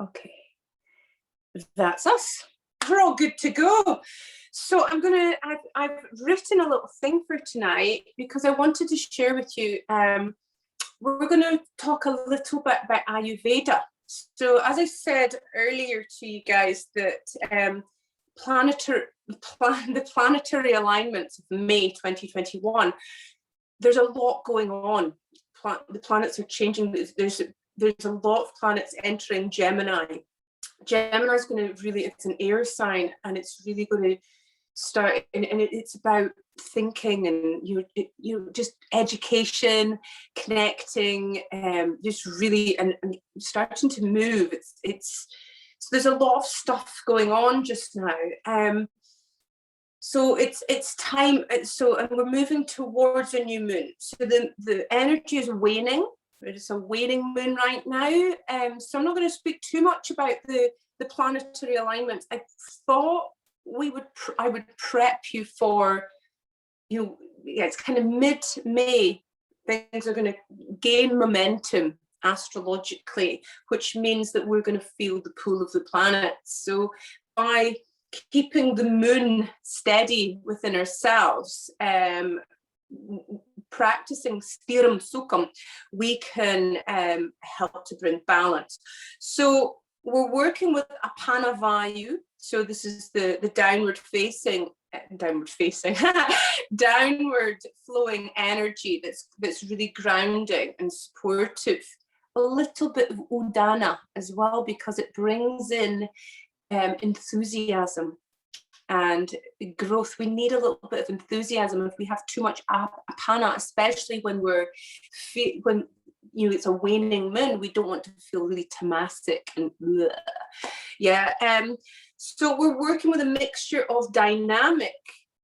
Okay, that's us. We're all good to go. So I've written a little thing for tonight because I wanted to share with you. We're going to talk a little bit about Ayurveda. So as I said earlier to you guys, that the planetary alignments of May 2021, there's a lot going on. The planets are changing. There's a lot of planets entering Gemini. Gemini is going to really, it's an air sign, and it's really going to start, and it's about thinking and you just education, connecting, just really and starting to move. It's so there's a lot of stuff going on just now. So it's time. And we're moving towards a new moon. So the energy is waning. It's a waning moon right now. So I'm not going to speak too much about the planetary alignments. I thought I would prep you for, it's kind of mid-May, things are going to gain momentum astrologically, which means that we're going to feel the pull of the planets. So by keeping the moon steady within ourselves, practicing stiram sukham, we can help to bring balance. So we're working with apana vayu. So this is the downward flowing energy that's really grounding and supportive. A little bit of udana as well, because it brings in enthusiasm and growth. We need a little bit of enthusiasm. If we have too much apana, especially when it's a waning moon, we don't want to feel really tamasic and bleh. So we're working with a mixture of dynamic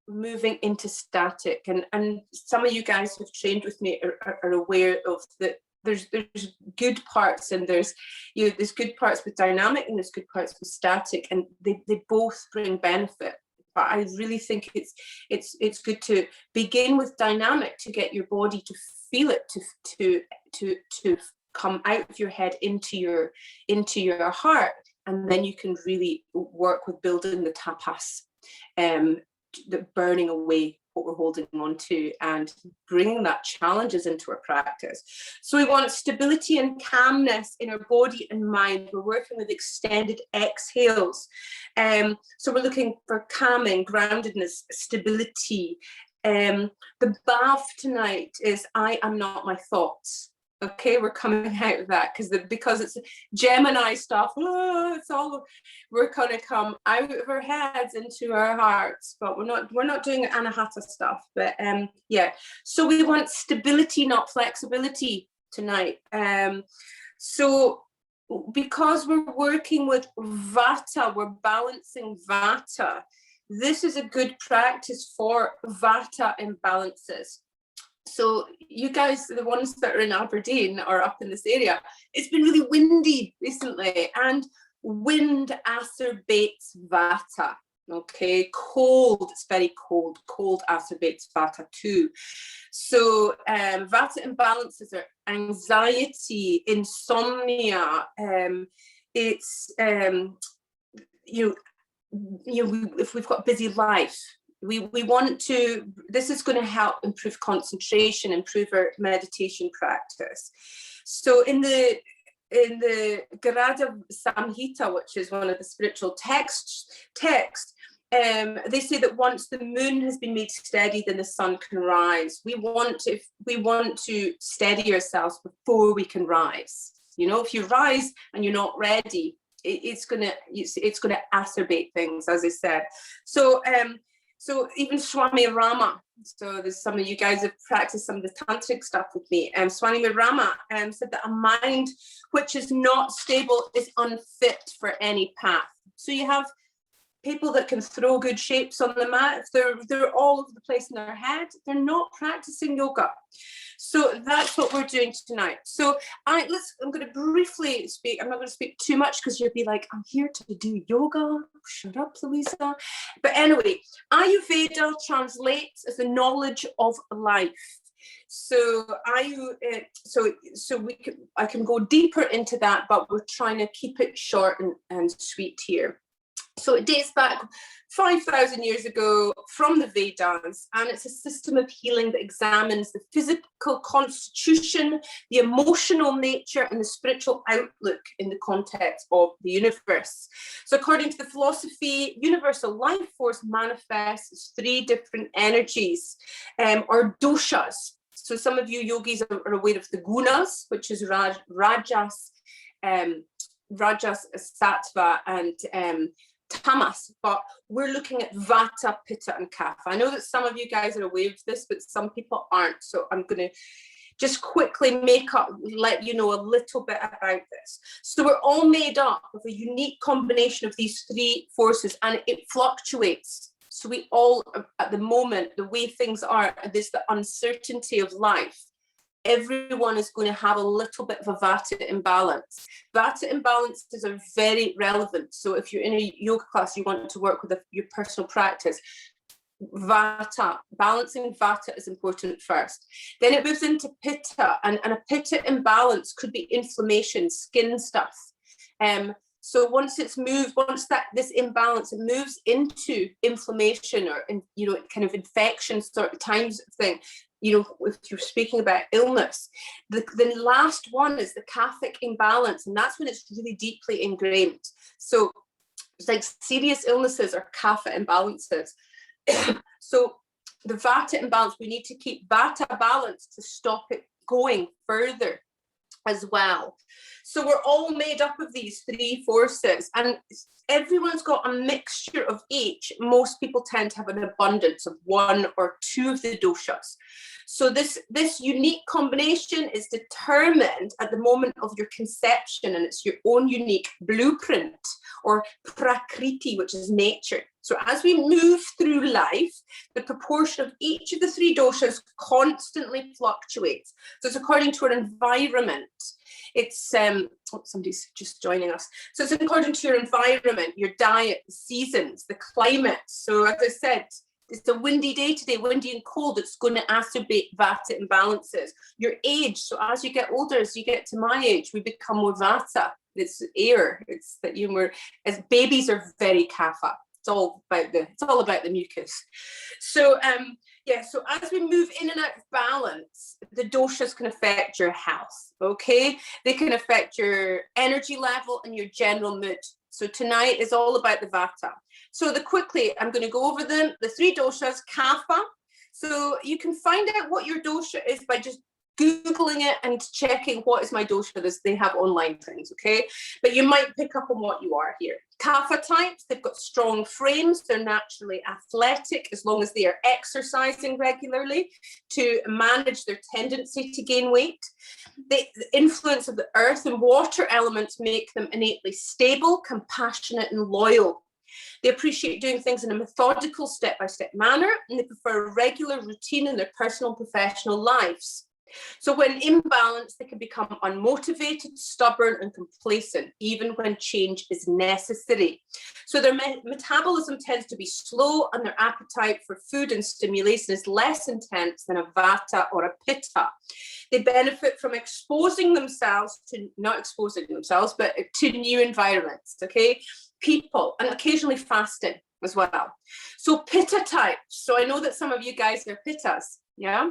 moving into static, and some of you guys who've trained with me are aware of that. There's good parts, and there's good parts with dynamic, and there's good parts with static, and they both bring benefit. But I really think it's good to begin with dynamic to get your body to feel it, to come out of your head into your heart, and then you can really work with building the tapas, the burning away what we're holding on to, and bringing that challenges into our practice. So we want stability and calmness in our body and mind. We're working with extended exhales. So we're looking for calming, groundedness, stability. The bhav tonight is I am not my thoughts. Okay, we're coming out of that because it's Gemini stuff. We're going to come out of our heads into our hearts, but we're not doing anahata stuff. But so we want stability, not flexibility tonight. So because we're working with vata, we're balancing vata. This is a good practice for vata imbalances. So you guys, the ones that are in Aberdeen or up in this area, it's been really windy recently, and wind acerbates vata. Okay, cold, it's very cold. Cold acerbates vata too. So vata imbalances are anxiety, insomnia. It's if we've got a busy life, we want to, this is going to help improve concentration, improve our meditation practice. So in the Garada Samhita, which is one of the spiritual texts, they say that once the moon has been made steady, then the sun can rise. We want to steady ourselves before we can rise. If you rise and you're not ready, it's gonna acerbate things, as I said. So even Swami Rama, so there's some of you guys have practiced some of the tantric stuff with me, Swami Rama said that a mind which is not stable is unfit for any path. So you have people that can throw good shapes on the mat. If they're all over the place in their head, they're not practicing yoga. So that's what we're doing tonight. So I'm going to briefly speak. I'm not going to speak too much because you'll be like, I'm here to do yoga. Shut up, Louisa. But anyway, Ayurveda translates as the knowledge of life. So I can go deeper into that, but we're trying to keep it short and sweet here. So it dates back 5,000 years ago from the Vedas, and it's a system of healing that examines the physical constitution, the emotional nature, and the spiritual outlook in the context of the universe. So according to the philosophy, universal life force manifests as 3 different energies, or doshas. So some of you yogis are aware of the gunas, which is rajas, sattva, and tamas, but we're looking at vata, pitta, and kapha. I know that some of you guys are aware of this, but some people aren't. So I'm going to just quickly let you know a little bit about this. So we're all made up of a unique combination of these 3 forces, and it fluctuates. So we all, at the moment, the way things are, there's the uncertainty of life. Everyone is going to have a little bit of a vata imbalance. Vata imbalances are very relevant. So if you're in a yoga class, you want to work with your personal practice, balancing vata is important first. Then it moves into pitta, and a pitta imbalance could be inflammation, skin stuff. So once this imbalance, it moves into inflammation or kind of infection sort of times of thing. If you're speaking about illness, the last one is the kaphic imbalance, and that's when it's really deeply ingrained. So it's like serious illnesses or kapha imbalances. So the vata imbalance, we need to keep vata balanced to stop it going further as well. So we're all made up of these 3 forces, and everyone's got a mixture of each. Most people tend to have an abundance of 1 or 2 of the doshas. So this unique combination is determined at the moment of your conception, and it's your own unique blueprint, or prakriti, which is nature. So as we move through life, the proportion of each of the 3 doshas constantly fluctuates. So it's according to our environment. It's somebody's just joining us. So it's according to your environment, your diet, the seasons, the climate. So as I said, it's a windy day today, windy and cold. It's going to exacerbate vata imbalances. Your age. So as you get older, as you get to my age, we become more vata. It's air. It's that as babies are very kapha. It's all about the mucus. So so as we move in and out of balance, the doshas can affect your health. Okay, they can affect your energy level and your general mood. So tonight is all about the vata. So quickly, I'm going to go over them. The 3 doshas, kapha. So you can find out what your dosha is by just Googling it and checking what is my dosha. They have online things, okay? But you might pick up on what you are here. Kapha types, they've got strong frames. They're naturally athletic as long as they are exercising regularly to manage their tendency to gain weight. The influence of the earth and water elements make them innately stable, compassionate, and loyal. They appreciate doing things in a methodical, step-by-step manner, and they prefer a regular routine in their personal and professional lives. So when imbalanced, they can become unmotivated, stubborn, and complacent, even when change is necessary. So their metabolism tends to be slow, and their appetite for food and stimulation is less intense than a vata or a pitta. They benefit from not exposing themselves, but to new environments, okay? People, and occasionally fasting as well. So pitta types. So I know that some of you guys are pittas, yeah?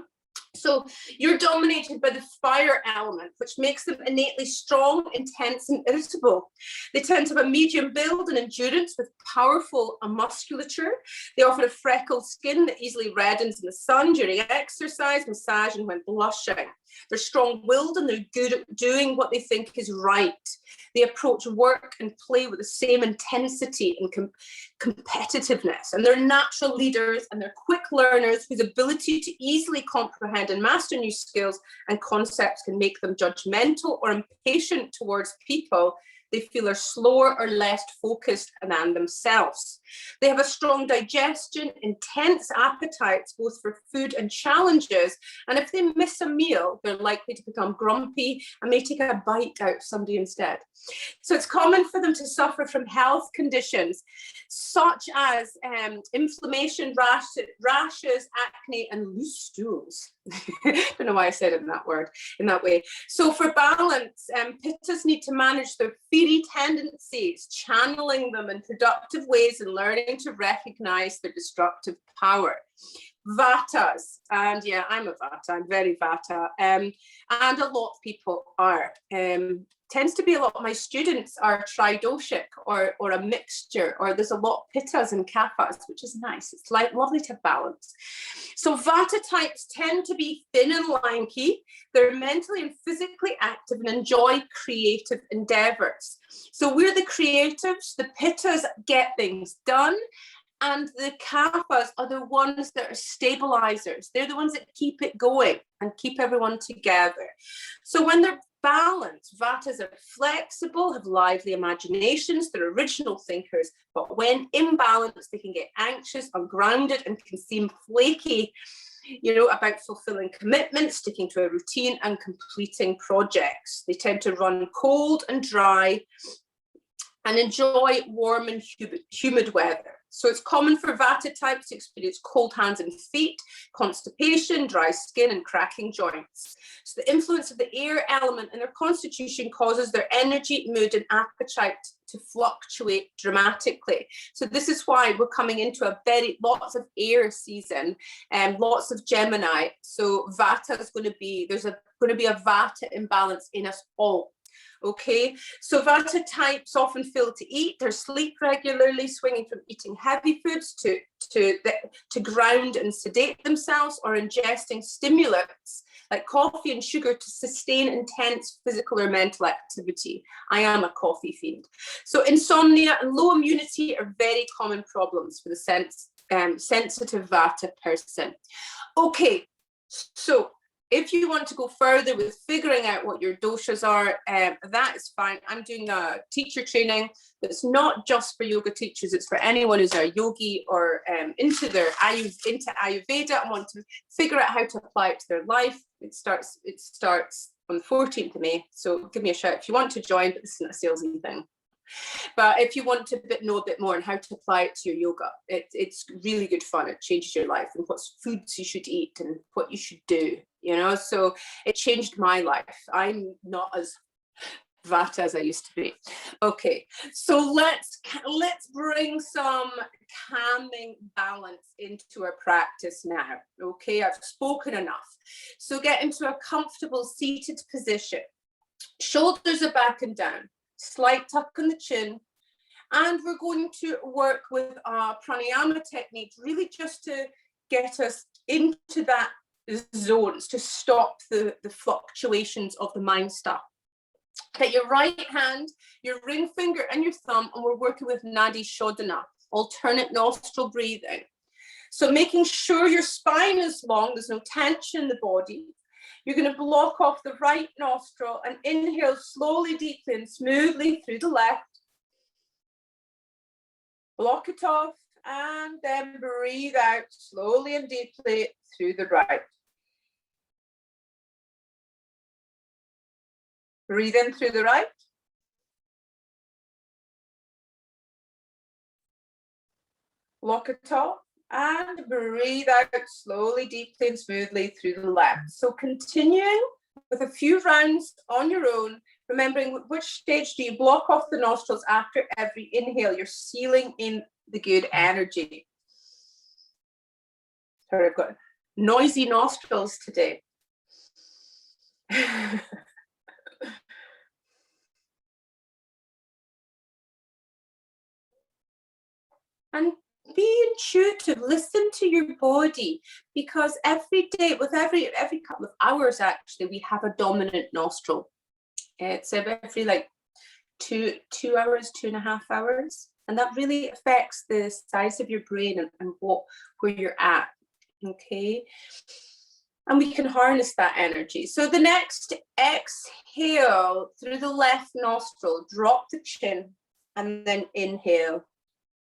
So you're dominated by the fire element, which makes them innately strong, intense, and irritable. They tend to have a medium build and endurance with powerful musculature. They often have freckled skin that easily reddens in the sun during exercise, massage, and when blushing. They're strong-willed and they're good at doing what they think is right. They approach work and play with the same intensity and competitiveness. And they're natural leaders and they're quick learners whose ability to easily comprehend and master new skills and concepts can make them judgmental or impatient towards people they feel are slower or less focused than themselves. They have a strong digestion, intense appetites, both for food and challenges. And if they miss a meal, they're likely to become grumpy and may take a bite out of somebody instead. So it's common for them to suffer from health conditions such as inflammation, rashes, acne, and loose stools. Don't know why I said it in that way. So for balance, pittas need to manage their fiery tendencies, channeling them in productive ways and learning to recognize their destructive power. Vatas, and yeah, I'm a vata, I'm very vata, and a lot of people are. Tends to be a lot of my students are tridoshic or a mixture, or there's a lot of pittas and kaphas, which is nice. It's like lovely to have balance. So vata types tend to be thin and lanky. They're mentally and physically active and enjoy creative endeavors. So we're the creatives, the pittas get things done, and the kaphas are the ones that are stabilizers. They're the ones that keep it going and keep everyone together. So when they're balanced, vatas are flexible, have lively imaginations, they're original thinkers, but when imbalanced, they can get anxious, ungrounded, and can seem flaky, about fulfilling commitments, sticking to a routine, and completing projects. They tend to run cold and dry and enjoy warm and humid weather. So it's common for vata types to experience cold hands and feet, constipation, dry skin, and cracking joints. So the influence of the air element in their constitution causes their energy, mood, and appetite to fluctuate dramatically. So this is why we're coming into lots of air season and lots of Gemini. So vata is going to be, there's going to be a vata imbalance in us all. Okay, so vata types often fail to eat or sleep regularly, swinging from eating heavy foods to ground and sedate themselves, or ingesting stimulants like coffee and sugar to sustain intense physical or mental activity. I am a coffee fiend. So insomnia and low immunity are very common problems for the sensitive vata person. Okay, so if you want to go further with figuring out what your doshas are, that is fine. I'm doing a teacher training that's not just for yoga teachers, it's for anyone who's a yogi or into Ayurveda and want to figure out how to apply it to their life. It starts on the 14th of May, so give me a shout if you want to join, but this isn't a salesy thing. But if you want to know a bit more on how to apply it to your yoga, it's really good fun. It changes your life and what foods you should eat and what you should do, so it changed my life. I'm not as vata as I used to be. Okay, so let's bring some calming balance into our practice now. Okay, I've spoken enough. So get into a comfortable seated position. Shoulders are back and down. Slight tuck in the chin, and we're going to work with our pranayama technique, really just to get us into that zones, to stop the fluctuations of the mind stuff. Get your right hand, your ring finger, and your thumb, and we're working with Nadi Shodhana, alternate nostril breathing. So making sure your spine is long, there's no tension in the body. You're going to block off the right nostril and inhale slowly, deeply, and smoothly through the left. Block it off and then breathe out slowly and deeply through the right. Breathe in through the right. Block it off. And breathe out slowly, deeply, and smoothly through the left. So continuing with a few rounds on your own, remembering which stage do you block off the nostrils after every inhale. You're sealing in the good energy. Sorry, I've got noisy nostrils today. And be intuitive, listen to your body, because every day, with every couple of hours, actually, we have a dominant nostril. It's every like two hours, 2.5 hours. And that really affects the size of your brain and where you're at, okay? And we can harness that energy. So the next exhale through the left nostril, drop the chin, and then inhale.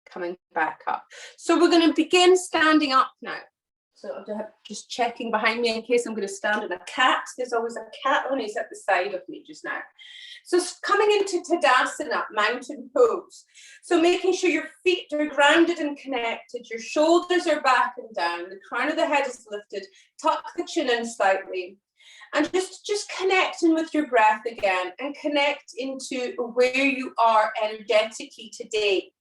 Coming back up. So we're going to begin standing up now. So I'm just checking behind me in case I'm going to stand on a cat. There's always a cat on, he's at the side of me just now. So coming into Tadasana, mountain pose. So making sure your feet are grounded and connected, your shoulders are back and down, the crown of the head is lifted, tuck the chin in slightly. And just connecting with your breath again and connect into where you are energetically today.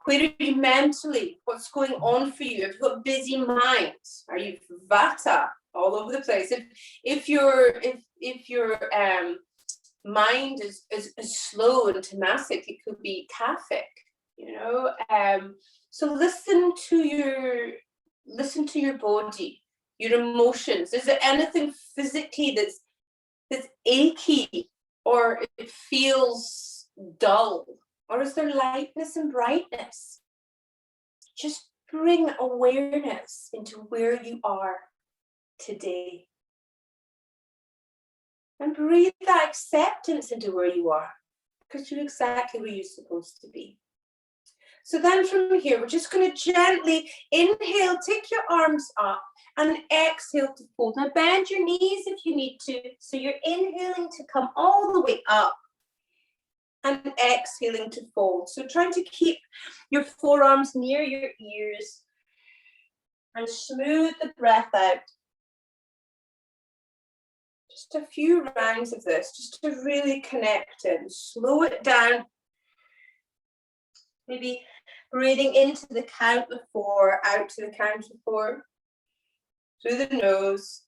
Where are you mentally? What's going on for you? Have you got a busy mind? Are you vata all over the place? If your mind is slow and tamasic, it could be kaphic, you know. So listen to your body, your emotions. Is there anything physically that's achy, or it feels dull? Or is there lightness and brightness? Just bring awareness into where you are today. And breathe that acceptance into where you are, because you're exactly where you're supposed to be. So then from here, we're just going to gently inhale, take your arms up, and exhale to fold. Now bend your knees if you need to. So you're inhaling to come all the way up, and exhaling to fold. So trying to keep your forearms near your ears and smooth the breath out. Just a few rounds of this, just to really connect in. Slow it down. Maybe breathing into the count of 4, out to the count of 4. Through the nose.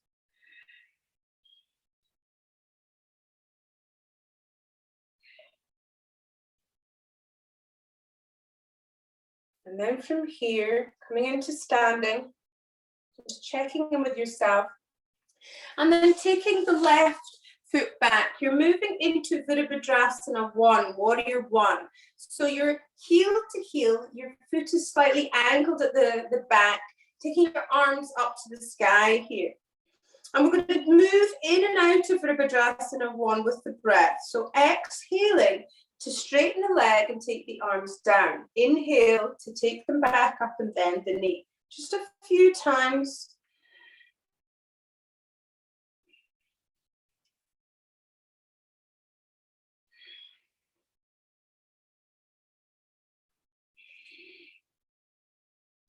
And then from here, coming into standing, just checking in with yourself. And then taking the left foot back, you're moving into Virabhadrasana 1, Warrior 1. So you're heel to heel, your foot is slightly angled at the back, taking your arms up to the sky here. And we're going to move in and out of Virabhadrasana 1 with the breath. So exhaling to straighten the leg and take the arms down. Inhale to take them back up and bend the knee. Just a few times.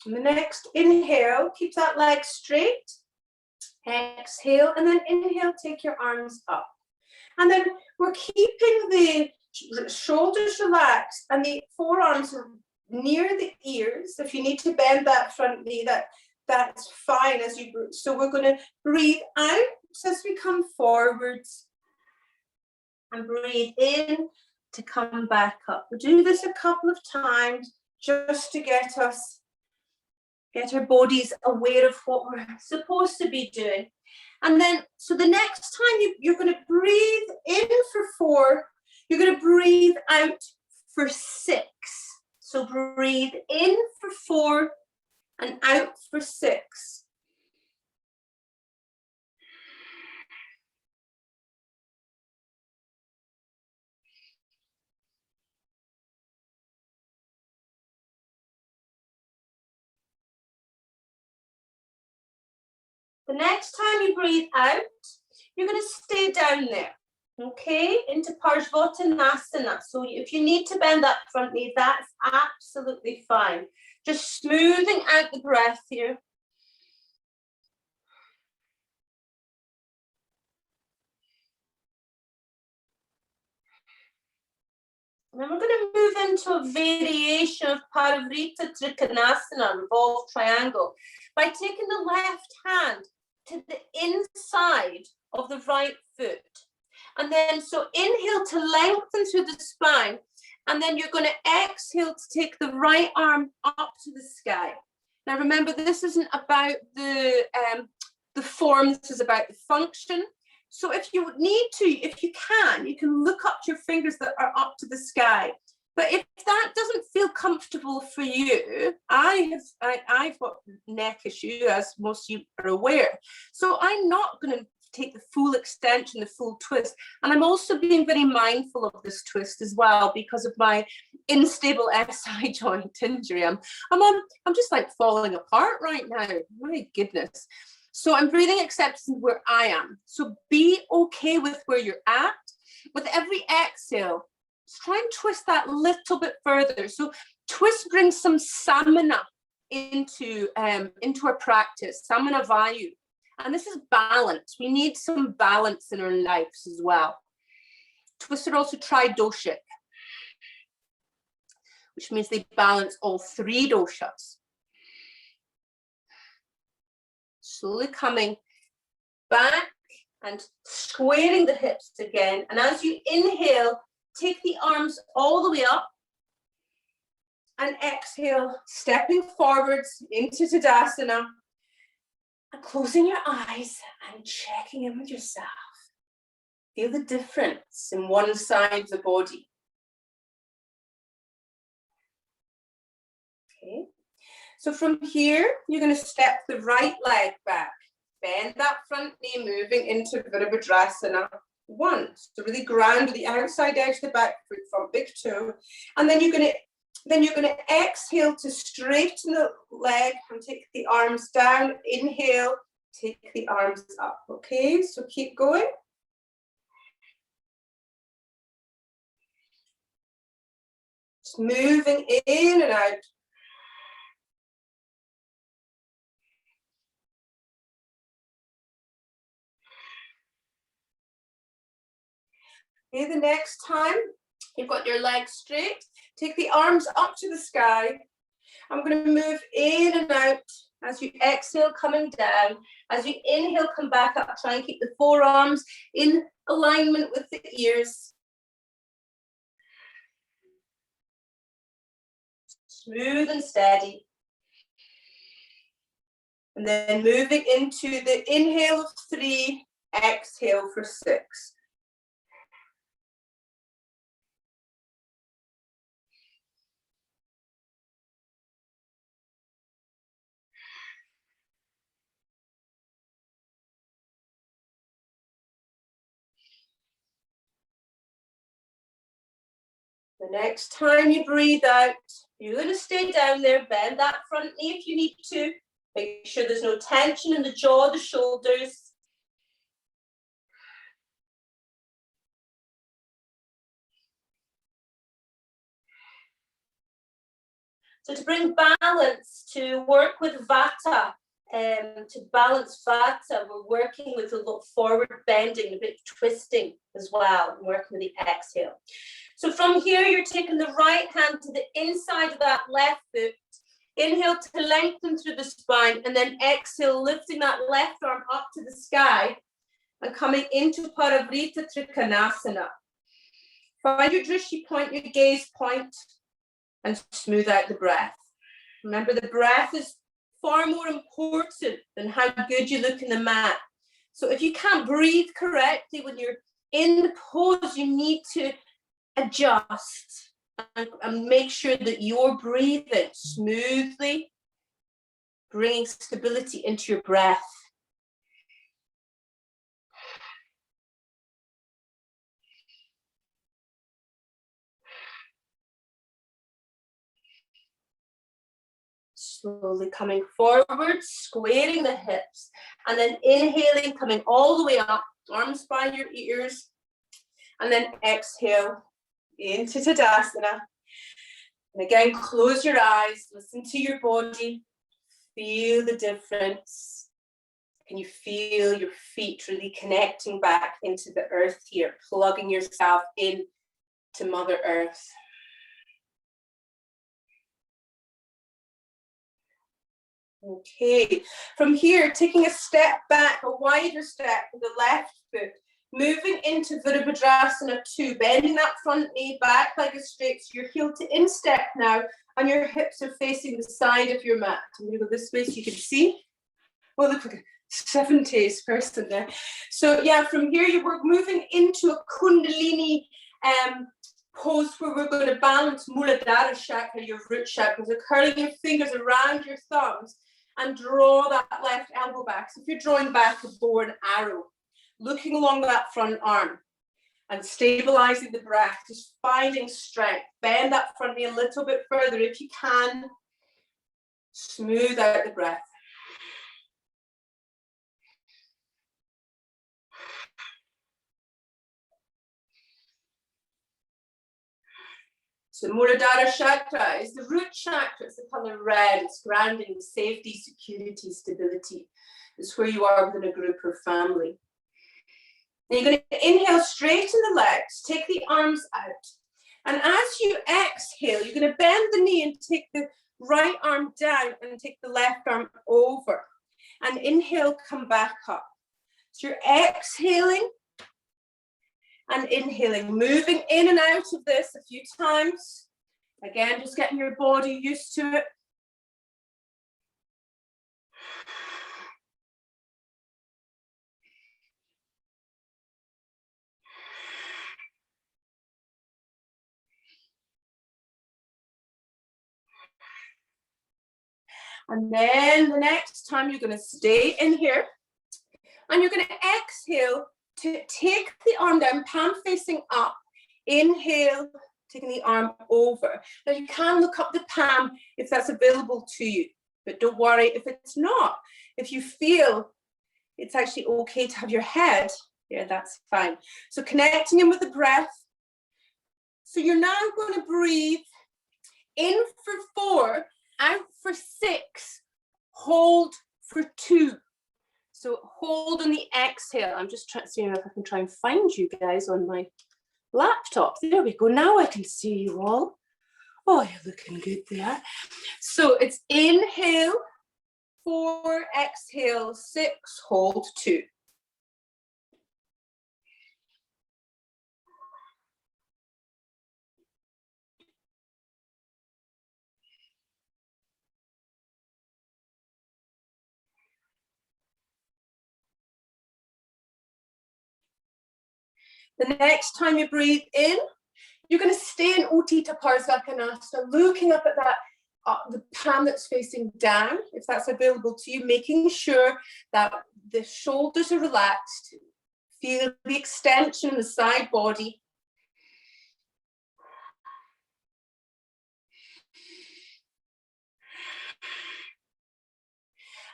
And the next inhale, keep that leg straight. Exhale, and then inhale, take your arms up. And then we're keeping the shoulders relaxed and the forearms are near the ears. If you need to bend that front knee, that's fine as you breathe. So we're going to breathe out as we come forwards and breathe in to come back up. We'll do this a couple of times just to get our bodies aware of what we're supposed to be doing. And then, so the next time you're going to breathe in for 4, you're going to breathe out for 6. So breathe in for 4 and out for 6. The next time you breathe out, you're going to stay down there, okay, into Parsvottanasana. So if you need to bend that front knee, that's absolutely fine. Just smoothing out the breath here. And then we're going to move into a variation of Parivrtta Trikonasana, revolved triangle, by taking the left hand to the inside of the right foot. And then, so inhale to lengthen through the spine. And then you're going to exhale to take the right arm up to the sky. Now, remember, this isn't about the form, this is about the function. So if you need to, if you can look up to your fingers that are up to the sky. But if that doesn't feel comfortable for you, I've got neck issue, as most of you are aware. So I'm not going to take the full extension, the full twist. And I'm also being very mindful of this twist as well because of my unstable SI joint injury. I'm just like falling apart right now. My goodness. So I'm breathing acceptance where I am. So be okay with where you're at. With every exhale, just try and twist that little bit further. So twist brings some samana into our practice, samana vayu. And this is balance. We need some balance in our lives as well. Twists are also tridoshic, which means they balance all three doshas. Slowly coming back and squaring the hips again. And as you inhale, take the arms all the way up. And exhale, stepping forwards into Tadasana. And closing your eyes and checking in with yourself. Feel the difference in one side of the body. Okay. So from here, you're going to step the right leg back. Bend that front knee, moving into Virabhadrasana. One. So really ground the outside edge of the back foot from big toe. And then you're going to exhale to straighten the leg and take the arms down. Inhale, take the arms up. Okay, so keep going. Just moving in and out. Okay, the next time you've got your legs straight, take the arms up to the sky. I'm going to move in and out as you exhale, coming down. As you inhale, come back up. Try and keep the forearms in alignment with the ears. Smooth and steady. And then moving into the inhale of 3, exhale for 6. The next time you breathe out, you're going to stay down there, bend that front knee if you need to. Make sure there's no tension in the jaw, the shoulders. So to bring balance, to work with vata, to balance vata, we're working with a little forward bending, a bit twisting as well, working with the exhale. So from here, you're taking the right hand to the inside of that left foot. Inhale to lengthen through the spine, and then exhale, lifting that left arm up to the sky and coming into Parivrtta Trikonasana. Find your drishti point, your gaze point, and smooth out the breath. Remember, the breath is far more important than how good you look in the mat. So if you can't breathe correctly when you're in the pose, you need to adjust and make sure that you're breathing smoothly, bringing stability into your breath. Slowly coming forward, squaring the hips, and then inhaling, coming all the way up, arms by your ears, and then exhale into Tadasana. And again, close your eyes, listen to your body, feel the difference. Can you feel your feet really connecting back into the earth here, plugging yourself in to Mother Earth? Okay, from here, taking a step back, a wider step with the left foot, moving into Virabhadrasana 2, bending that front knee, back leg is straight, so you're heel to instep now, and your hips are facing the side of your mat. I'm going to go this way so you can see. Oh, look like a 70s person there. So yeah, from here you work moving into a Kundalini pose where we're going to balance Muladhara chakra, your root chakra. So curling your fingers around your thumbs and draw that left elbow back. So if you're drawing back a bow and arrow, looking along that front arm. And stabilizing the breath, just finding strength. Bend that front knee a little bit further if you can. Smooth out the breath. So Muladhara chakra is the root chakra. It's the color red. It's grounding, safety, security, stability. It's where you are within a group or family. And you're going to inhale, straighten the legs, take the arms out. And as you exhale, you're going to bend the knee and take the right arm down and take the left arm over. And inhale, come back up. So you're exhaling and inhaling, moving in and out of this a few times. Again, just getting your body used to it. And then the next time you're going to stay in here and you're going to exhale to take the arm down, palm facing up. Inhale, taking the arm over. Now you can look up the palm if that's available to you, but don't worry if it's not. If you feel it's actually okay to have your head, yeah, that's fine. So connecting in with the breath. So you're now going to breathe in for 4, out for 6, hold for 2. So hold on the exhale. I'm just trying to see if I can try and find you guys on my laptop. There we go. Now I can see you all. Oh, you're looking good there. So it's inhale, 4, exhale, 6, hold 2. The next time you breathe in, you're going to stay in Utthita Parsakonasana, looking up at that, the palm that's facing down, if that's available to you, making sure that the shoulders are relaxed. Feel the extension in the side body.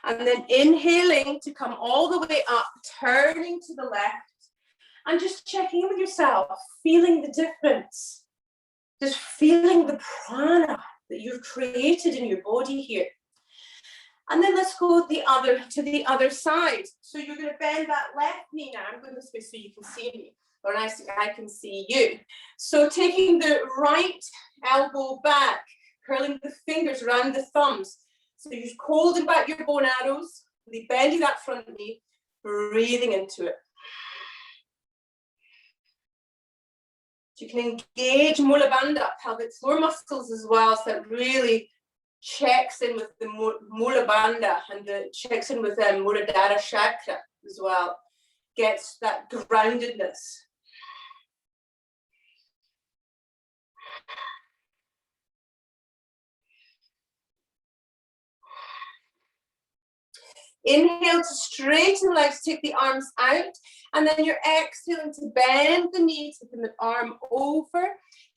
And then inhaling to come all the way up, turning to the left, and just checking in with yourself, feeling the difference. Just feeling the prana that you've created in your body here. And then let's go to the other side. So you're going to bend that left knee now. I'm going this way so you can see me, or I can see you. So taking the right elbow back, curling the fingers around the thumbs. So you're holding back your bone arrows, really bending that front knee, breathing into it. So you can engage Mula Bandha, pelvic floor muscles as well, so that really checks in with the Mula Bandha and checks in with the Muladhara chakra as well. Gets that groundedness. Inhale to straighten the legs, take the arms out, and then you're exhaling to bend the knee, taking the arm over,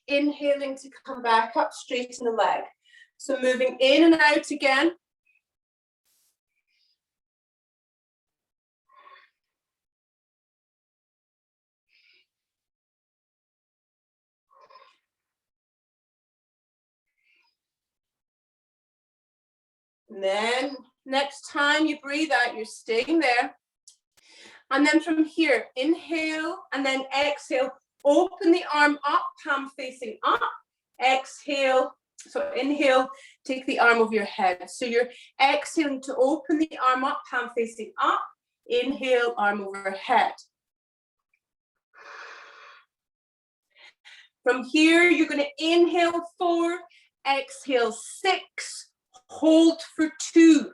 inhaling to come back up, straighten the leg. So moving in and out again. And then next time you breathe out, you're staying there. And then from here, inhale and then exhale. Open the arm up, palm facing up. Exhale. So inhale, take the arm over your head. So you're exhaling to open the arm up, palm facing up. Inhale, arm over head. From here, you're going to inhale 4, exhale 6, hold for 2.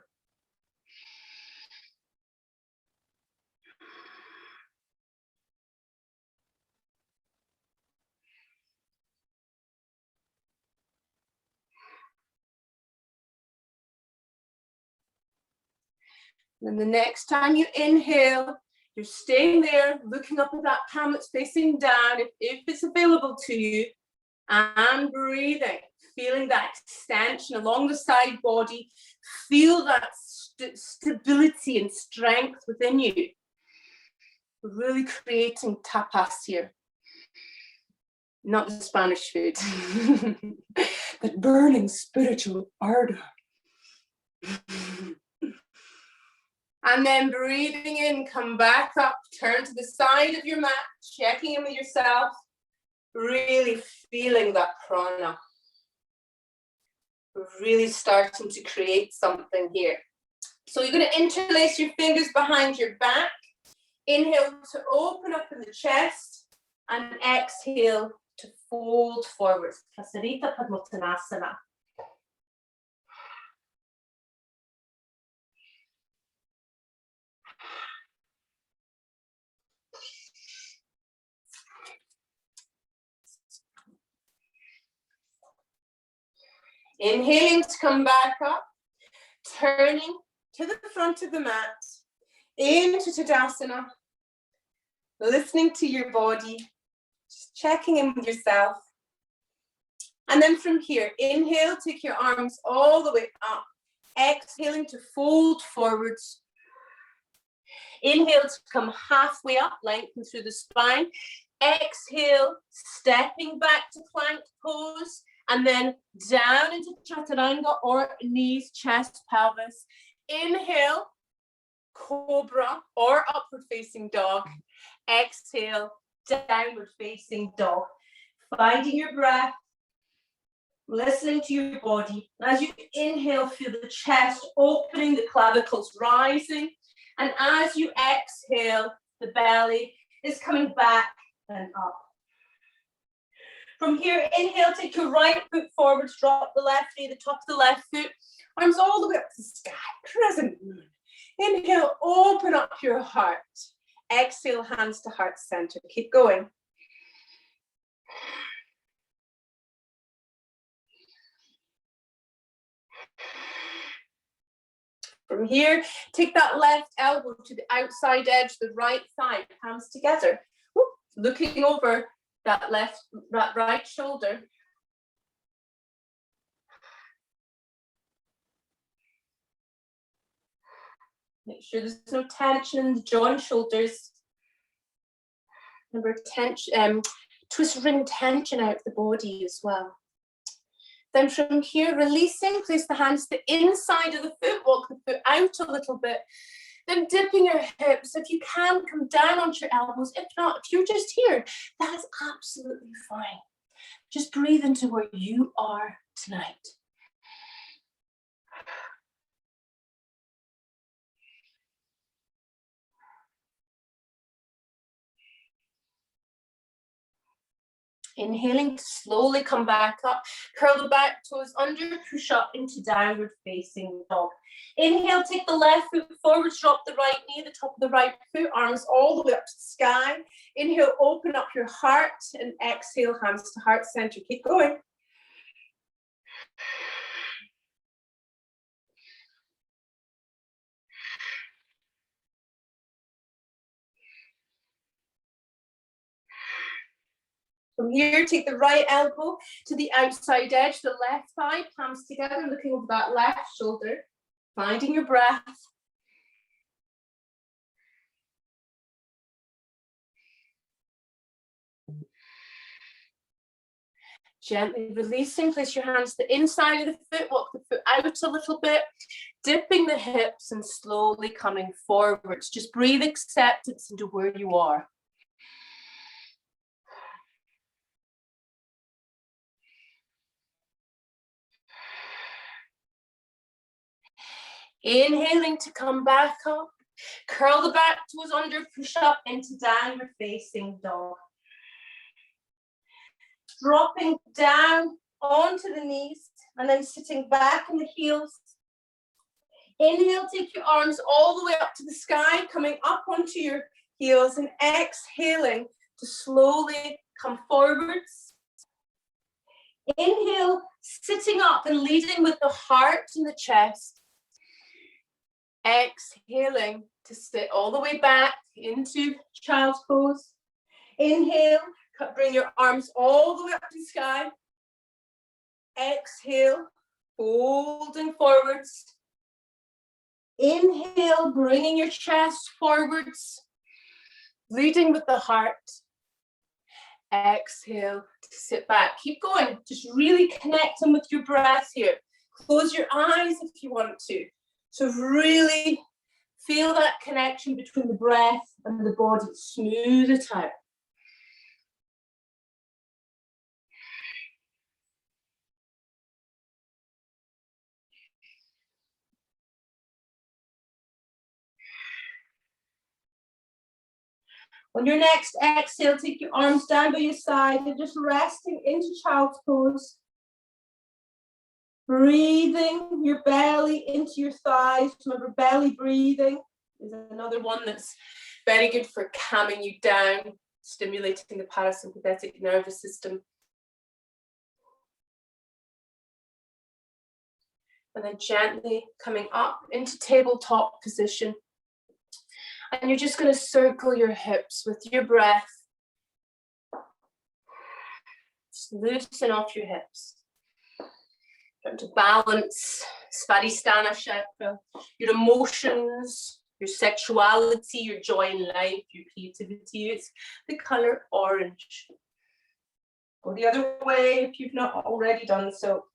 Then the next time you inhale, You're staying there, looking up at that palm that's facing down, if it's available to you, and breathing, feeling that extension along the side body. Feel that stability and strength within you. We're really creating tapas here. Not the Spanish food, but burning spiritual ardor. And then breathing in, come back up, turn to the side of your mat, checking in with yourself, really feeling that prana. We're really starting to create something here. So you're going to interlace your fingers behind your back. Inhale to open up in the chest, and exhale to fold forwards. Kasarita Padmottanasana. Inhaling to come back up, turning to the front of the mat, into Tadasana, listening to your body, just checking in with yourself. And then from here, inhale, take your arms all the way up, exhaling to fold forwards. Inhale to come halfway up, lengthen through the spine. Exhale, stepping back to plank pose, and then down into chaturanga, or knees, chest, pelvis. Inhale, cobra or upward facing dog. Exhale, downward facing dog. Finding your breath, listening to your body. As you inhale, feel the chest opening, the clavicles rising. And as you exhale, the belly is coming back and up. From here, inhale, take your right foot forwards, drop the left knee, the top of the left foot, arms all the way up to the sky, crescent moon. Inhale, open up your heart. Exhale, hands to heart center. Keep going. From here, take that left elbow to the outside edge, the right thigh, palms together. Whoop, looking over that right shoulder. Make sure there's no tension in the jaw and shoulders. Remember, twist ring tension out of the body as well. Then from here, releasing, place the hands to the inside of the foot, walk the foot out a little bit. Then dipping your hips. If you can, come down onto your elbows. If not, if you're just here, that's absolutely fine. Just breathe into where you are tonight. Inhaling, slowly come back up. Curl the back toes under, push up into downward facing dog. Inhale, take the left foot forward, drop the right knee, the top of the right foot, arms all the way up to the sky. Inhale, open up your heart, and exhale, hands to heart center. Keep going. From here, take the right elbow to the outside edge, the left thigh, palms together, looking over that left shoulder, finding your breath. Gently releasing, place your hands to the inside of the foot, walk the foot out a little bit, dipping the hips and slowly coming forwards. Just breathe acceptance into where you are. Inhaling to come back up. Curl the back toes under, push up into downward facing dog. Dropping down onto the knees and then sitting back in the heels. Inhale, take your arms all the way up to the sky, coming up onto your heels, and exhaling to slowly come forwards. Inhale, sitting up and leading with the heart and the chest. Exhaling to sit all the way back into child's pose. Inhale, bring your arms all the way up to the sky. Exhale, folding forwards. Inhale, bringing your chest forwards, leading with the heart. Exhale to sit back. Keep going. Just really connecting with your breath here. Close your eyes if you want to. So really feel that connection between the breath and the body. Smooth it out. On your next exhale, take your arms down by your side and just resting into child's pose. Breathing your belly into your thighs. Remember, belly breathing is another one that's very good for calming you down, stimulating the parasympathetic nervous system. And then gently coming up into tabletop position. And you're just going to circle your hips with your breath. Just loosen off your hips. Trying to balance Svadhisthana chakra, your emotions, your sexuality, your joy in life, your creativity. It's the color orange. Go the other way if you've not already done so.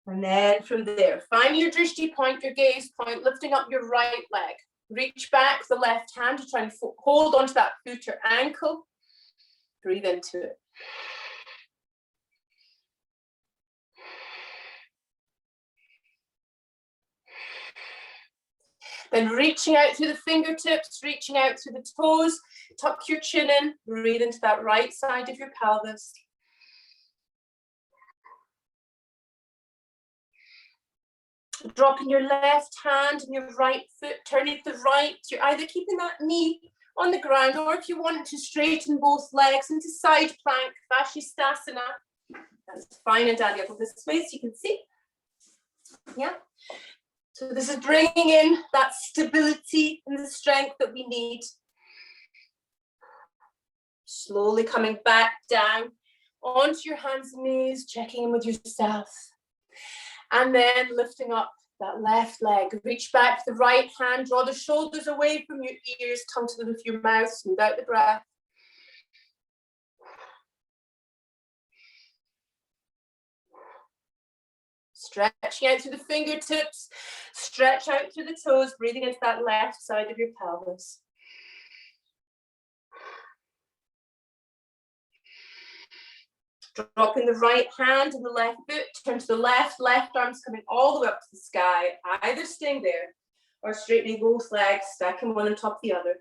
And then from there, find your drishti point, your gaze point, lifting up your right leg. Reach back the left hand to try and hold onto that foot or ankle. Breathe into it. Then reaching out through the fingertips, reaching out through the toes, tuck your chin in, breathe into that right side of your pelvis. Dropping your left hand and your right foot, turning to the right. You're either keeping that knee on the ground, or if you want to straighten both legs into side plank, Vashisthasana. That's fine, and Daddy, up this way so you can see. Yeah. So this is bringing in that stability and the strength that we need. Slowly coming back down onto your hands and knees, checking in with yourself. And then lifting up that left leg. Reach back to the right hand, draw the shoulders away from your ears, tongue to the roof of your mouth, smooth out the breath. Stretching out through the fingertips, stretch out through the toes, breathing into that left side of your pelvis. Dropping the right hand and the left foot, turn to the left arm's coming all the way up to the sky, either staying there or straightening both legs, stacking one on top of the other.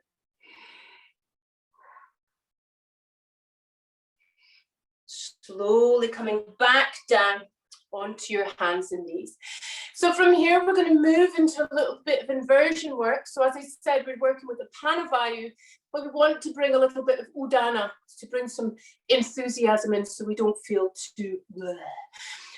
Slowly coming back down onto your hands and knees. So from here, we're going to move into a little bit of inversion work. So as I said, we're working with the Panavayu, but we want to bring a little bit of Udana to bring some enthusiasm in so we don't feel too bleh.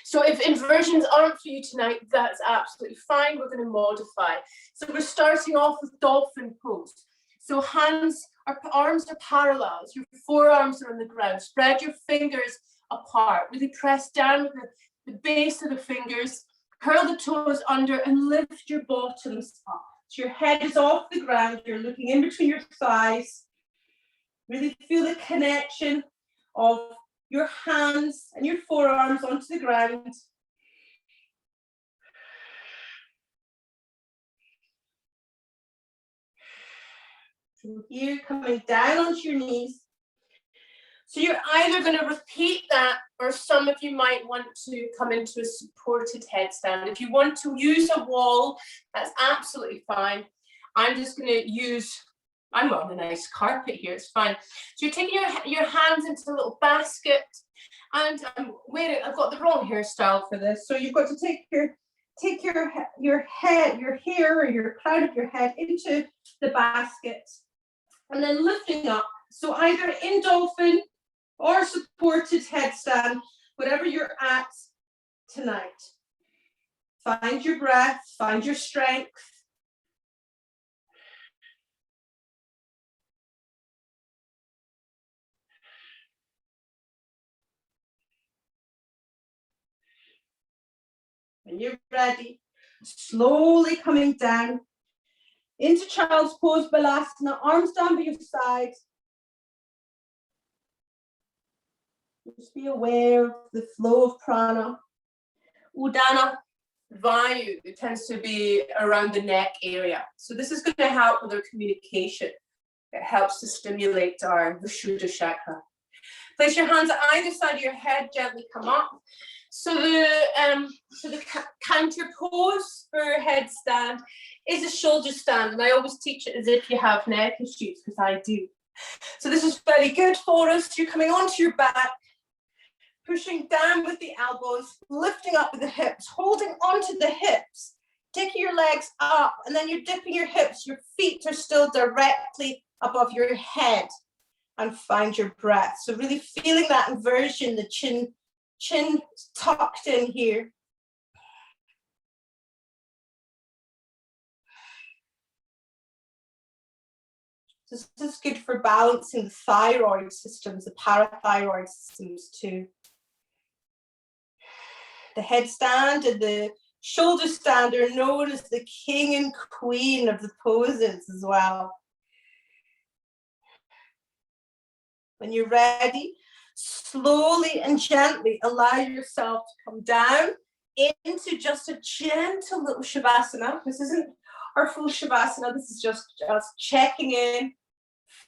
So if inversions aren't for you tonight, that's absolutely fine. We're going to modify. So we're starting off with dolphin pose. So arms are parallel. Your forearms are on the ground. Spread your fingers apart. Really press down with the base of the fingers. Curl the toes under and lift your bottoms up. So your head is off the ground. You're looking in between your thighs. Really feel the connection of your hands and your forearms onto the ground. From here, coming down onto your knees. So you're either going to repeat that, or some of you might want to come into a supported headstand. If you want to use a wall, that's absolutely fine. I'm just going to use, I'm on a nice carpet here, it's fine. So you're taking your hands into a little basket, and I've got the wrong hairstyle for this. So you've got to take your head, your hair, or your crown of your head into the basket, and then lifting up. So either in dolphin or supported headstand, whatever you're at tonight. Find your breath, find your strength. When you're ready, slowly coming down into child's pose, Bandasana, arms down by your side. Just be aware of the flow of prana. Udana, vayu, it tends to be around the neck area. So this is going to help with our communication. It helps to stimulate our Vishuddha chakra. Place your hands at either side of your head, gently come up. So the counter pose for headstand is a shoulder stand, and I always teach it as if you have neck issues, because I do. So this is very good for us. You're coming onto your back, pushing down with the elbows, lifting up with the hips, holding onto the hips, taking your legs up, and then you're dipping your hips. Your feet are still directly above your head, and find your breath. So really feeling that inversion, the chin tucked in here. This is good for balancing the thyroid systems, the parathyroid systems too. The headstand and the shoulder stand are known as the king and queen of the poses as well. When you're ready, slowly and gently allow yourself to come down into just a gentle little Shavasana. This isn't our full Shavasana, this is just checking in,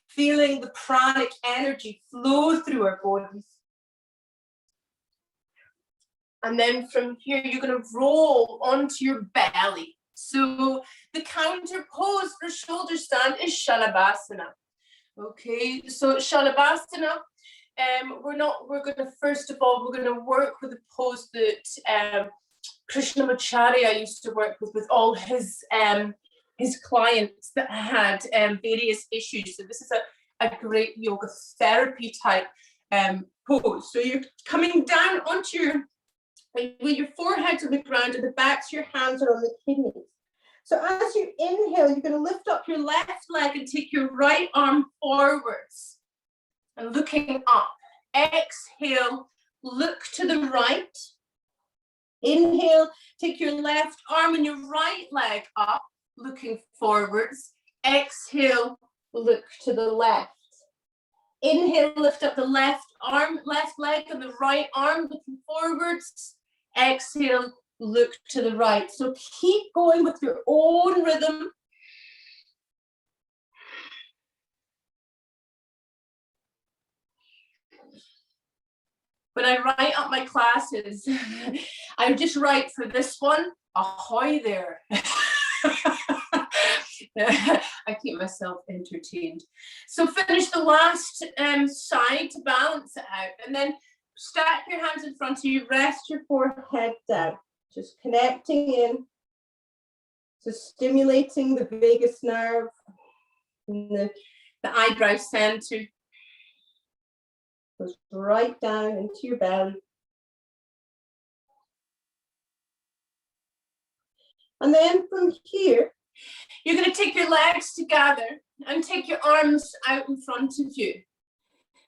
feeling the pranic energy flow through our bodies. And then from here, you're going to roll onto your belly. So the counter pose for shoulder stand is Shalabhasana. Okay, so Shalabhasana, we're going to, first of all, we're going to work with a pose that Krishnamacharya used to work with all his clients that had various issues. So this is a great yoga therapy type pose. So you're coming down onto with your forehead to the ground and the backs of your hands are on the kidneys. So as you inhale, you're going to lift up your left leg and take your right arm forwards and looking up. Exhale, look to the right. Inhale, take your left arm and your right leg up, looking forwards. Exhale, look to the left. Inhale, lift up the left arm, left leg and the right arm, looking forwards. Exhale, look to the right. So keep going with your own rhythm. When I write up my classes, I just write for this one, ahoy there. I keep myself entertained. So finish the last side to balance it out, and then stack your hands in front of you, rest your forehead down, just connecting in, so stimulating the vagus nerve, and the eyebrow center goes right down into your belly. And then from here, you're going to take your legs together and take your arms out in front of you.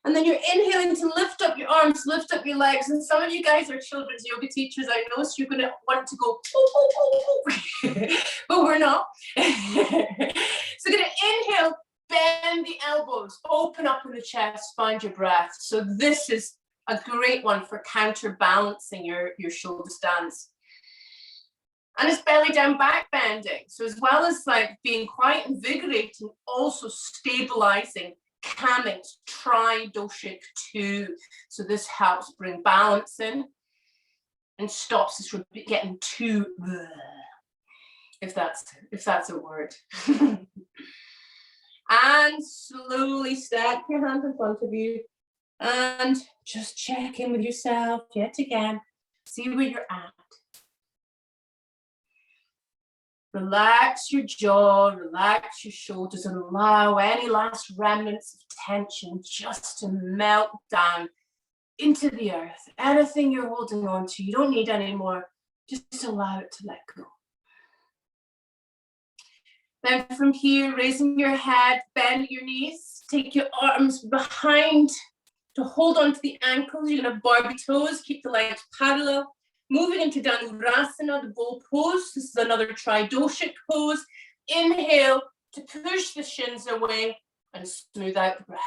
And then you're inhaling to lift up your arms, lift up your legs. And some of you guys are children's yoga teachers, I know, so you're going to want to go, oh, oh, oh, oh. But we're not. So you're going to inhale, bend the elbows, open up in the chest, find your breath. So this is a great one for counterbalancing your shoulder stands. And it's belly down back bending. So as well as like being quite invigorating, also stabilizing, calming, try dosha 2. So this helps bring balance in and stops us from getting too, if that's a word. And slowly stack your hands in front of you and just check in with yourself yet again. See where you're at. Relax your jaw, relax your shoulders, and allow any last remnants of tension just to melt down into the earth. Anything you're holding on to, you don't need any more Just allow it to let go. Then from here, raising your head, bend your knees, take your arms behind to hold onto the ankles. You're going to Barbie toes, keep the legs parallel. Moving into Dhanurasana, the bowl pose. This is another tridoshic pose. Inhale to push the shins away and smooth out the breath.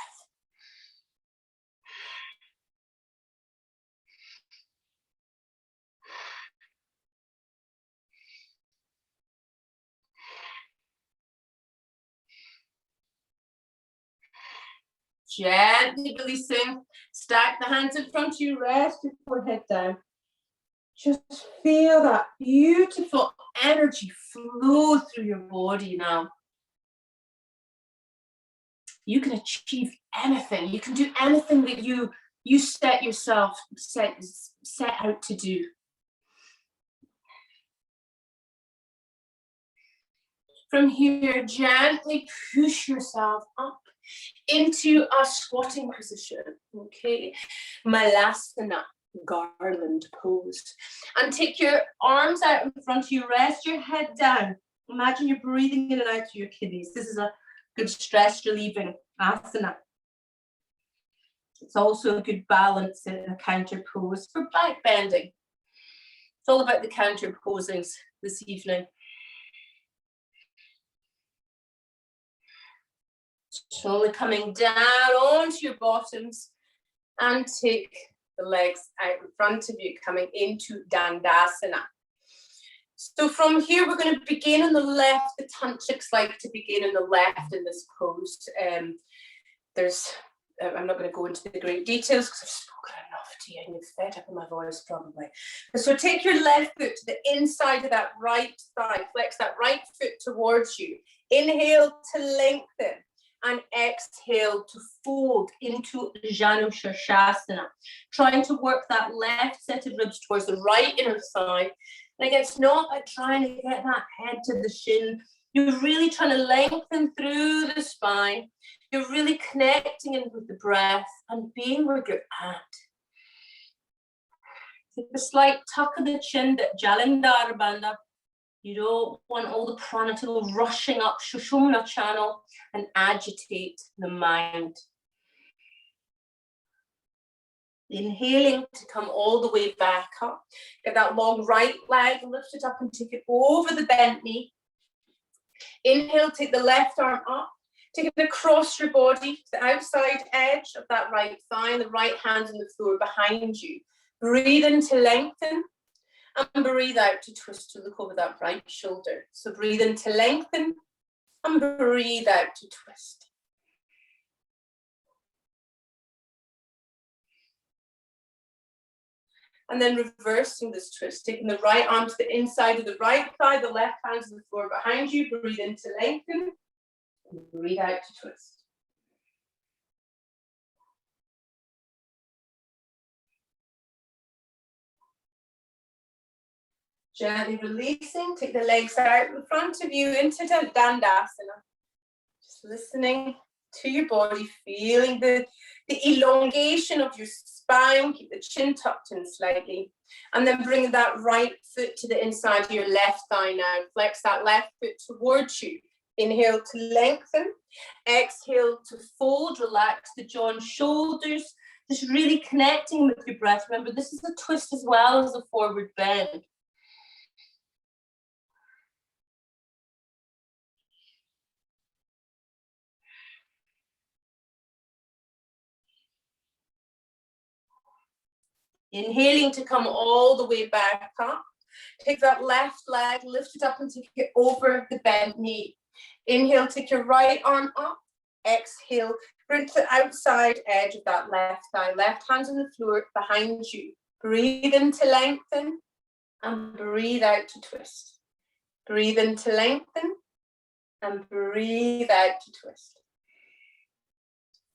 Gently releasing. Stack the hands in front of you. Rest your forehead down. Just feel that beautiful energy flow through your body now. You can achieve anything. You can do anything that you set yourself, set out to do. From here, gently push yourself up into a squatting position, okay? Malasana, garland pose. And take your arms out in front of you, rest your head down. Imagine you're breathing in and out to your kidneys. This is a good stress relieving asana. It's also a good balance in a counter pose for back bending. It's all about the counter posings this evening. Slowly coming down onto your bottoms and take the legs out in front of you, coming into Bandasana. So from here, we're going to begin on the left. The tantrics like to begin on the left in this pose. I'm not going to go into the great details because I've spoken enough to you and you've fed up with my voice probably. So take your left foot to the inside of that right thigh. Flex that right foot towards you. Inhale to lengthen. And exhale to fold into Janu Shirshasana. Trying to work that left set of ribs towards the right inner thigh. And again, it's not about trying to get that head to the shin. You're really trying to lengthen through the spine. You're really connecting in with the breath and being where you're at. Take a slight tuck of the chin, that Jalandhara Bandha. You don't want all the prana to go rushing up Sushumna channel and agitate the mind. Inhaling to come all the way back up. Get that long right leg, lift it up and take it over the bent knee. Inhale, take the left arm up. Take it across your body to the outside edge of that right thigh, and the right hand on the floor behind you. Breathe in to lengthen. And breathe out to twist to look over that right shoulder. So breathe in to lengthen and breathe out to twist. And then reversing this twist, taking the right arm to the inside of the right thigh, the left hand on the floor behind you. Breathe in to lengthen and breathe out to twist. Gently releasing, take the legs out in front of you into Dandasana. Just listening to your body, feeling the elongation of your spine. Keep the chin tucked in slightly. And then bring that right foot to the inside of your left thigh now. Flex that left foot towards you. Inhale to lengthen. Exhale to fold. Relax the jaw and shoulders. Just really connecting with your breath. Remember, this is a twist as well as a forward bend. Inhaling to come all the way back up. Take that left leg, lift it up and take it over the bent knee. Inhale, take your right arm up. Exhale, bring to the outside edge of that left thigh. Left hand on the floor behind you. Breathe in to lengthen and breathe out to twist. Breathe in to lengthen and breathe out to twist.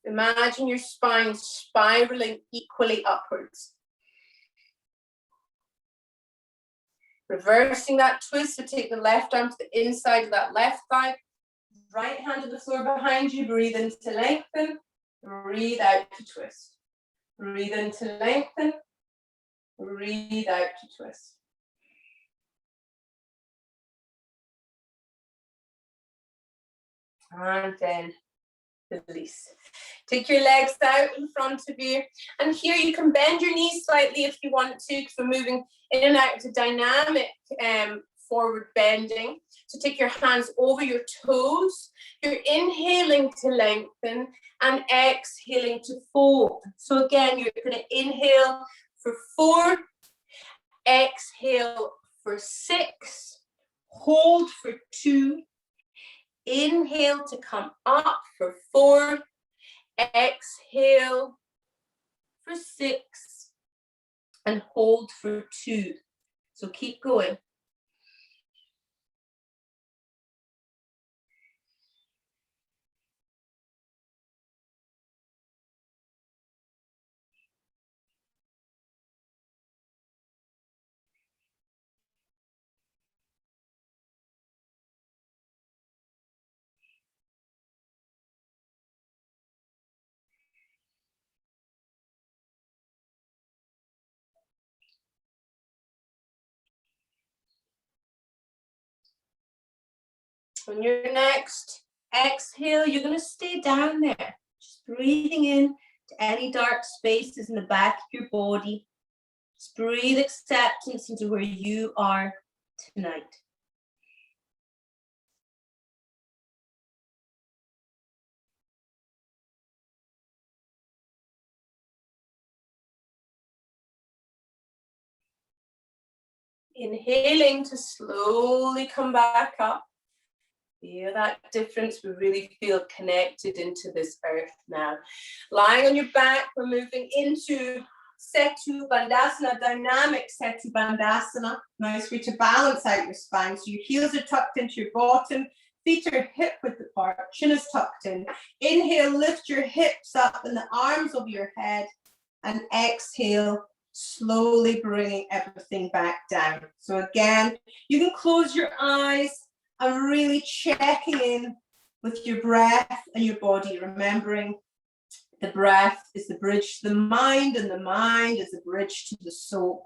Imagine your spine spiraling equally upwards. Reversing that twist, so take the left arm to the inside of that left thigh. Right hand on the floor behind you. Breathe in to lengthen. Breathe out to twist. Breathe in to lengthen. Breathe out to twist. And then release. Take your legs out in front of you. And here you can bend your knees slightly if you want to, because we're moving in and out to dynamic forward bending. So take your hands over your toes. You're inhaling to lengthen and exhaling to fold. So again, you're going to inhale for 4, exhale for 6, hold for 2, inhale to come up for 4, exhale for 6, and hold for 2. So keep going. On your next exhale, you're going to stay down there, just breathing in to any dark spaces in the back of your body. Just breathe acceptance into where you are tonight. Inhaling to slowly come back up. Feel that difference. We really feel connected into this earth now. Lying on your back, we're moving into Setu Bandasana, dynamic Setu Bandasana. Nice way to balance out your spine. So your heels are tucked into your bottom, feet are hip width apart, chin is tucked in. Inhale, lift your hips up and the arms over your head, and exhale, slowly bringing everything back down. So again, you can close your eyes and really checking in with your breath and your body, remembering the breath is the bridge to the mind and the mind is the bridge to the soul.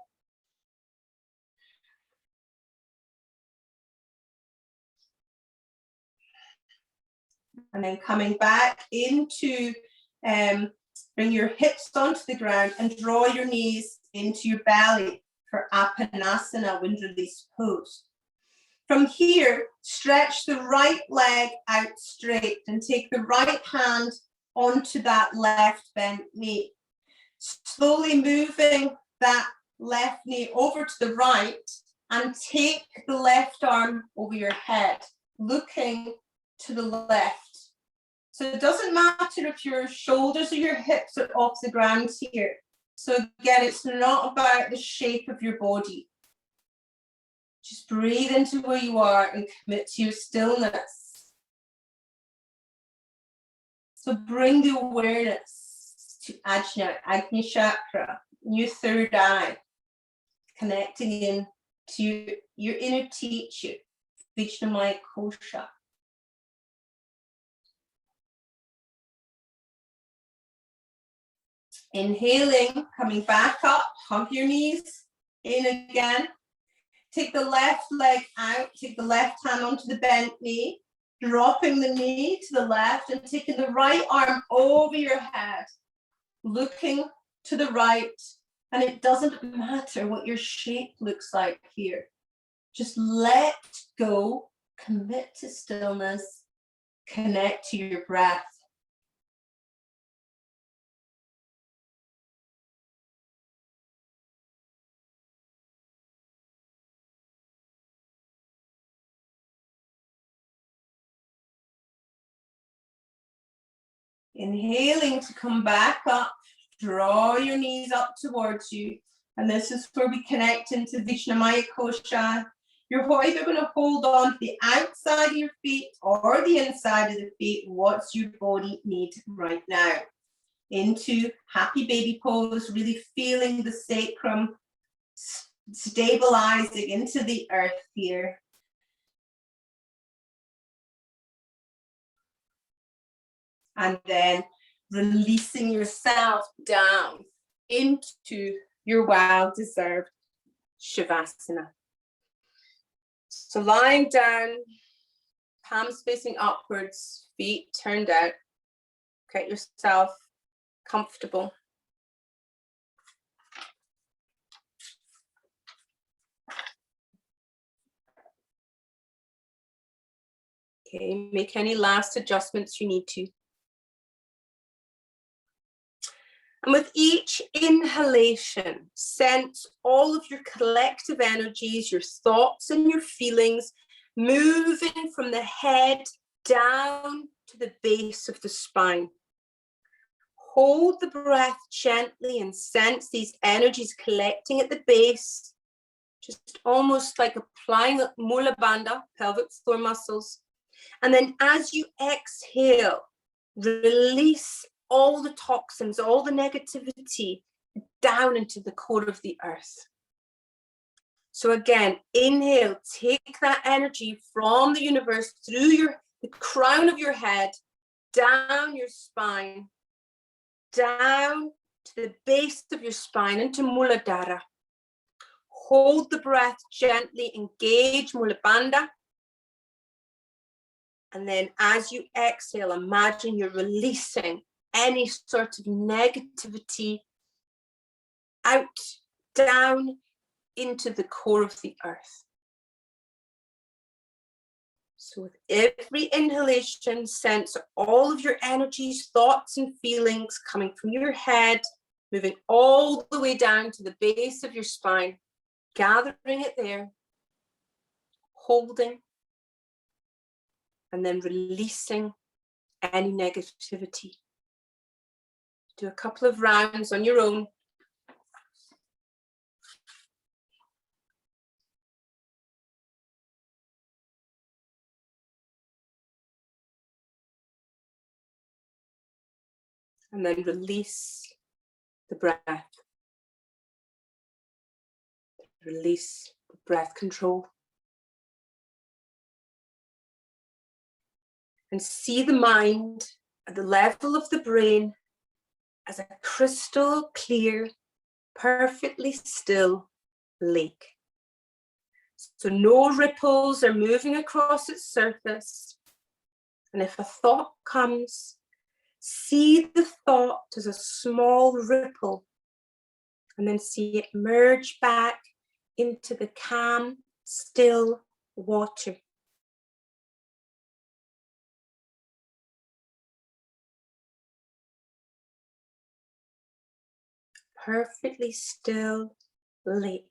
And then coming back into, bring your hips onto the ground and draw your knees into your belly for Apanasana, wind release pose. From here, stretch the right leg out straight and take the right hand onto that left bent knee. Slowly moving that left knee over to the right and take the left arm over your head, looking to the left. So it doesn't matter if your shoulders or your hips are off the ground here. So again, it's not about the shape of your body. Just breathe into where you are and commit to your stillness. So bring the awareness to Ajna, Agni Chakra, your third eye, connecting in to your inner teacher, Vijnamaya Kosha. Inhaling, coming back up, hug your knees, in again. Take the left leg out, take the left hand onto the bent knee, dropping the knee to the left and taking the right arm over your head, looking to the right. And it doesn't matter what your shape looks like here. Just let go, commit to stillness, connect to your breath. Inhaling to come back up, draw your knees up towards you. And this is where we connect into Vijnamaya Kosha. You're either going to hold on to the outside of your feet or the inside of the feet. What's your body need right now? Into happy baby pose, really feeling the sacrum stabilizing into the earth here. And then releasing yourself down into your well-deserved Shavasana. So lying down, palms facing upwards, feet turned out. Get yourself comfortable. Okay, make any last adjustments you need to. And with each inhalation, sense all of your collective energies, your thoughts and your feelings moving from the head down to the base of the spine. Hold the breath gently and sense these energies collecting at the base, just almost like applying Mula Bandha, pelvic floor muscles. And then as you exhale, release all the toxins, all the negativity down into the core of the earth. So again, inhale, take that energy from the universe through the crown of your head, down your spine, down to the base of your spine into Muladhara. Hold the breath gently, engage Mula Bandha. And then as you exhale, imagine you're releasing any sort of negativity out, down into the core of the earth. So with every inhalation, sense all of your energies, thoughts and feelings coming from your head, moving all the way down to the base of your spine, gathering it there, holding, and then releasing any negativity. Do a couple of rounds on your own. And then release the breath. Release the breath control. And see the mind at the level of the brain as a crystal clear, perfectly still lake. So no ripples are moving across its surface. And if a thought comes, see the thought as a small ripple, and then see it merge back into the calm, still water. Perfectly still lake,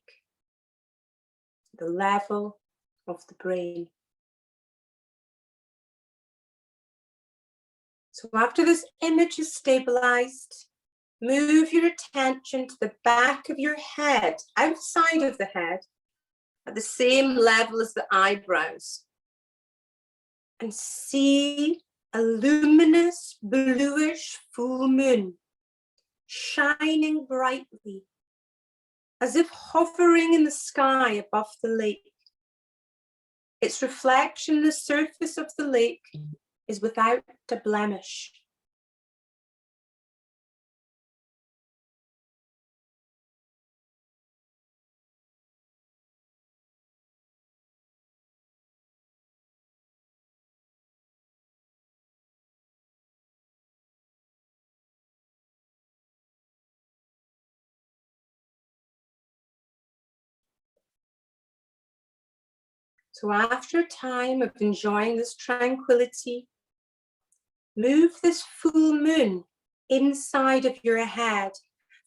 the level of the brain. So after this image is stabilized, move your attention to the back of your head, outside of the head, at the same level as the eyebrows. And see a luminous, bluish full moon shining brightly, as if hovering in the sky above the lake. Its reflection on the surface of the lake is without a blemish. So after a time of enjoying this tranquility, move this full moon inside of your head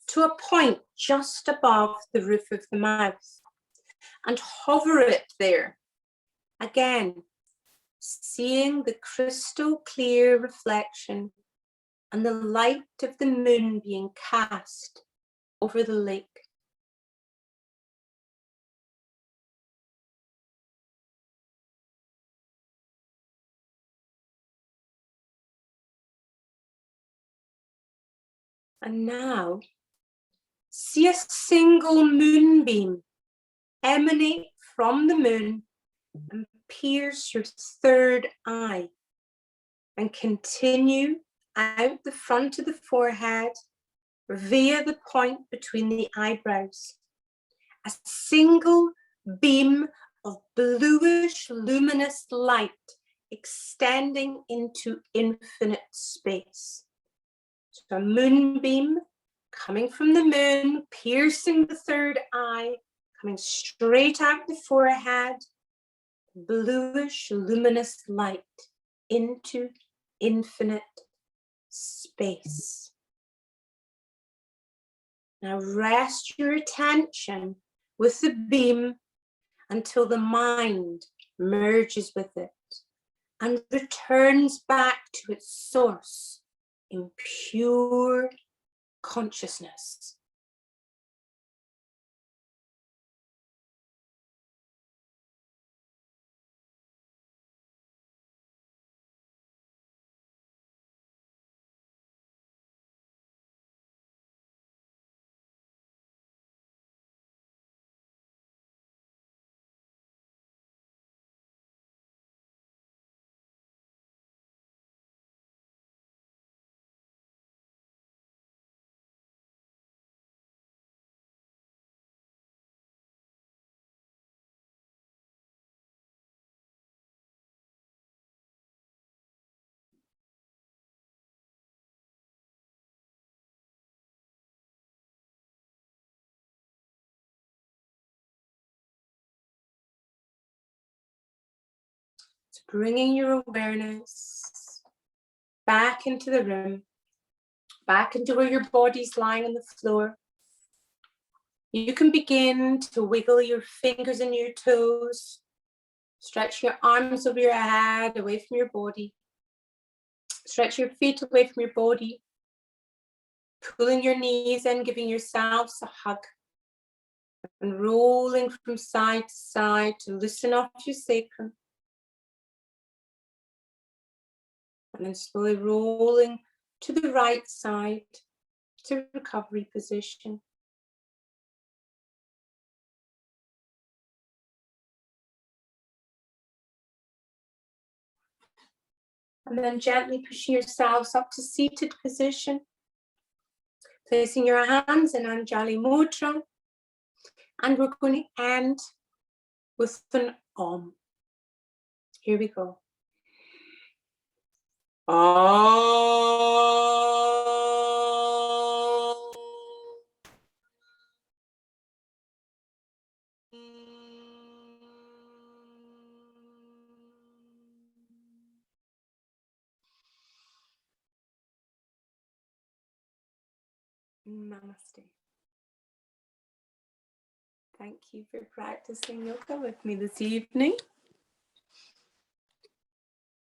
to a point just above the roof of the mouth and hover it there. Again, seeing the crystal clear reflection and the light of the moon being cast over the lake. And now, see a single moonbeam emanate from the moon and pierce your third eye and continue out the front of the forehead via the point between the eyebrows. A single beam of bluish luminous light extending into infinite space. So a moonbeam coming from the moon, piercing the third eye, coming straight out the forehead, bluish, luminous light into infinite space. Now rest your attention with the beam until the mind merges with it and returns back to its source in pure consciousness. So bringing your awareness back into the room, back into where your body's lying on the floor. You can begin to wiggle your fingers and your toes, stretch your arms over your head, away from your body. Stretch your feet away from your body, pulling your knees in, giving yourselves a hug, and rolling from side to side to loosen off your sacrum. And then slowly rolling to the right side to recovery position. And then gently pushing yourselves up to seated position. Placing your hands in Anjali Mudra. And we're going to end with an Om. Here we go. Namaste. Thank you for practicing yoga with me this evening.